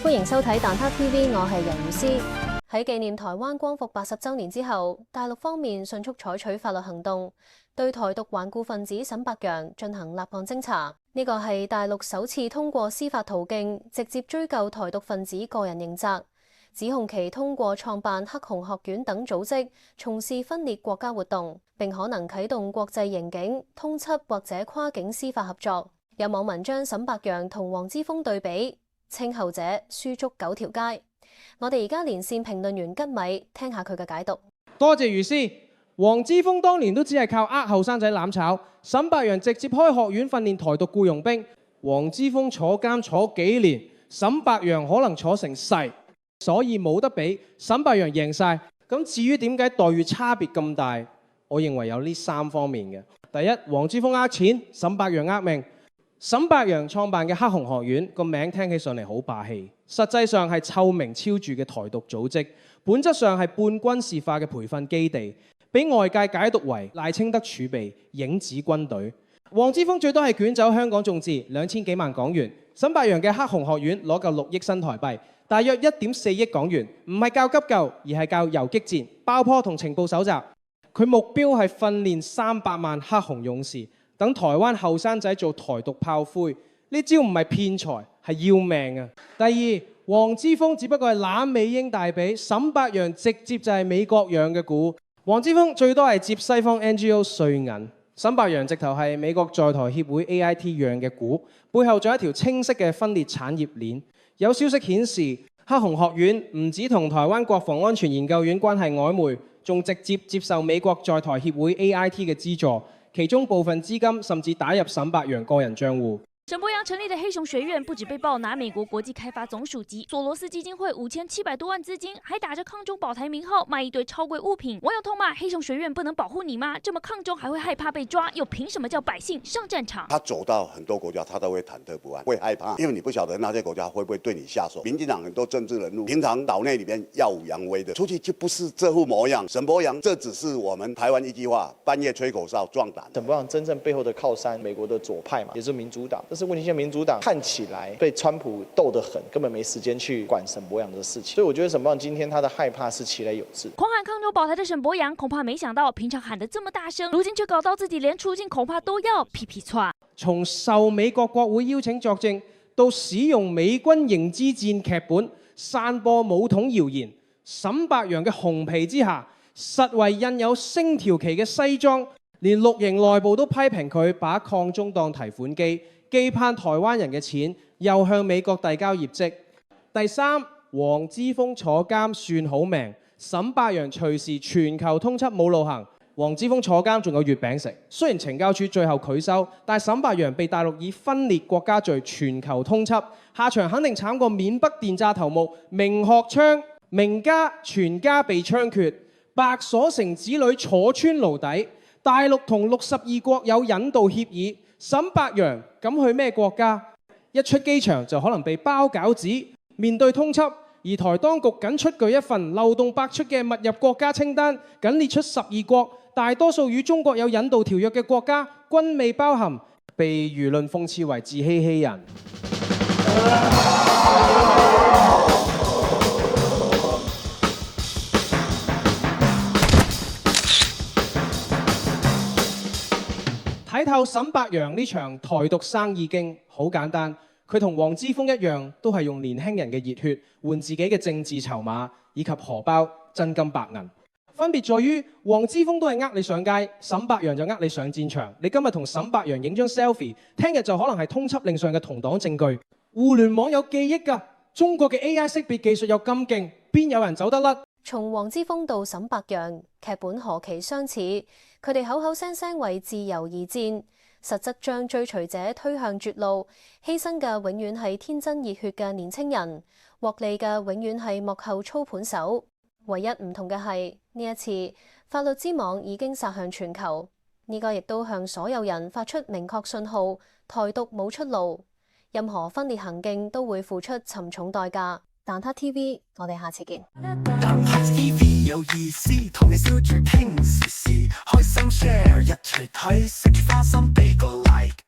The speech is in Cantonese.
歡迎收睇蛋撻 TV， 我係楊如詩。喺紀念台灣光復80週年之後，大陸方面迅速採取法律行動，對台獨頑固分子沈伯洋進行立案偵查。呢個係大陸首次通過司法途徑直接追究台獨分子個人刑責，指控其通過創辦黑熊學院等組織，從事分裂國家活動，並可能啟動國際刑警、通緝或者跨境司法合作。有網民將沈伯洋同黃之鋒對比，稱後者輸足9條街。我哋而家連線評論員吉米，聽下佢嘅解讀。多謝如斯。黃之鋒當年都只係靠後生仔攬炒，沈伯洋直接開學院訓練台獨僱傭兵。黃之鋒坐監坐幾年，沈伯洋可能坐成世，所以冇得比。沈伯洋贏晒。咁至於點解待遇差別咁大，我認為有呢3方面嘅。第一，黃之鋒呃錢，沈伯洋呃命。沈伯洋創辦嘅黑熊學院個名聽起上嚟好霸氣，實際上係臭名昭著嘅台獨組織，本質上係半軍事化嘅培訓基地，俾外界解讀為賴清德儲備影子軍隊。黃之鋒最多係捲走香港眾志2000幾萬港元，沈伯洋嘅黑熊學院攞夠6億新台幣，大約1.4億港元，唔係教急救，而係教游擊戰、爆破同情報搜集。佢目標係訓練300萬黑熊勇士。等台灣後生仔做台獨炮灰，呢招唔係騙財，係要命啊！第二，黃之鋒只不過係攬美英大髀，沈伯洋直接就係美國養嘅股。黃之鋒最多係接西方 NGO 稅銀，沈伯洋直頭係美國在台協會 AIT 養嘅股，背後仲有一條清晰嘅分裂產業鏈。有消息顯示，黑熊學院唔止同台灣國防安全研究院關係曖昧，仲直接接受美國在台協會 AIT 嘅資助。其中部分資金甚至打入沈伯洋個人賬戶。沈伯洋成立的黑熊學院不止被曝拿美國國際開發總署及索羅斯基金會5700多萬資金，還打着抗中保台名號賣一堆超貴物品。網友痛罵黑熊學院不能保護你嗎？這麼抗中還會害怕被抓，又憑什麼叫百姓上戰場？他走到很多國家，他都會忐忑不安，會害怕，因為你不曉得那些國家會不會對你下手。民進黨很多政治人物平常島內裏面耀武揚威的，出去就不是這副模樣。沈伯洋，這只是我們台灣一句話，半夜吹口哨壯膽。沈伯洋真正背後的靠山，美國的左派嘛，也是民主黨。但是問題現在民主黨看起來被川普鬥得很，根本沒時間去管沈伯洋的事情。所以我覺得沈伯洋今天他的害怕是其來有自。狂喊抗中保台的沈伯洋，恐怕沒想到平常喊得這麼大聲，如今卻搞到自己連出境恐怕都要屁屁剉。從受美國國會邀請作證，到使用美軍認知戰劇本，散播武統謠言，沈伯洋嘅紅皮之下，實為印有星條旗嘅西裝，連綠營內部都批評佢把抗中當提款機。既盼台灣人嘅錢，又向美國遞交業績。第三，黃之鋒坐監算好命，沈伯洋隨時全球通緝冇路行。黃之鋒坐監仲有月餅食，雖然懲教署最後拒收，但沈伯洋被大陸以分裂國家罪全球通緝，下場肯定慘過緬北電詐頭目明學昌，明家全家被槍決，白所成子女坐穿牢底。大陸同62國有引渡協議。沈伯洋咁去咩國家？一出機場就可能被包餃子。面對通緝，而台當局僅出具一份漏洞百出嘅勿入國家清單，僅列出12國，大多數與中國有引渡條約嘅國家均未包含，被輿論諷刺為自欺欺人。睇透沈伯洋呢場台獨生意經好簡單，佢同黃之鋒一樣，都係用年輕人嘅熱血換自己嘅政治籌碼以及荷包真金白銀。分別在於黃之鋒都係呃你上街，沈伯洋就呃你上戰場。你今日同沈伯洋影張 selfie， 聽日就可能係通緝令上嘅同黨證據。互聯網有記憶㗎，中國嘅 AI 識別技術又咁勁，邊有人走得甩？從黃之鋒到沈伯洋，劇本何其相似，佢哋口口聲聲為自由而戰，實則將追隨者推向絕路，犧牲嘅永遠係天真熱血嘅年輕人，獲利嘅永遠係幕後操盤手。唯一唔同嘅係呢一次，法律之網已經殺向全球，呢個亦都向所有人發出明確信號：台獨冇出路，任何分裂行徑都會付出沉重代價。蛋撻 TV， 我哋下次見。蛋撻 TV 有意思，同你笑住傾時事，開心 share 一齊睇，食住花生俾個 like。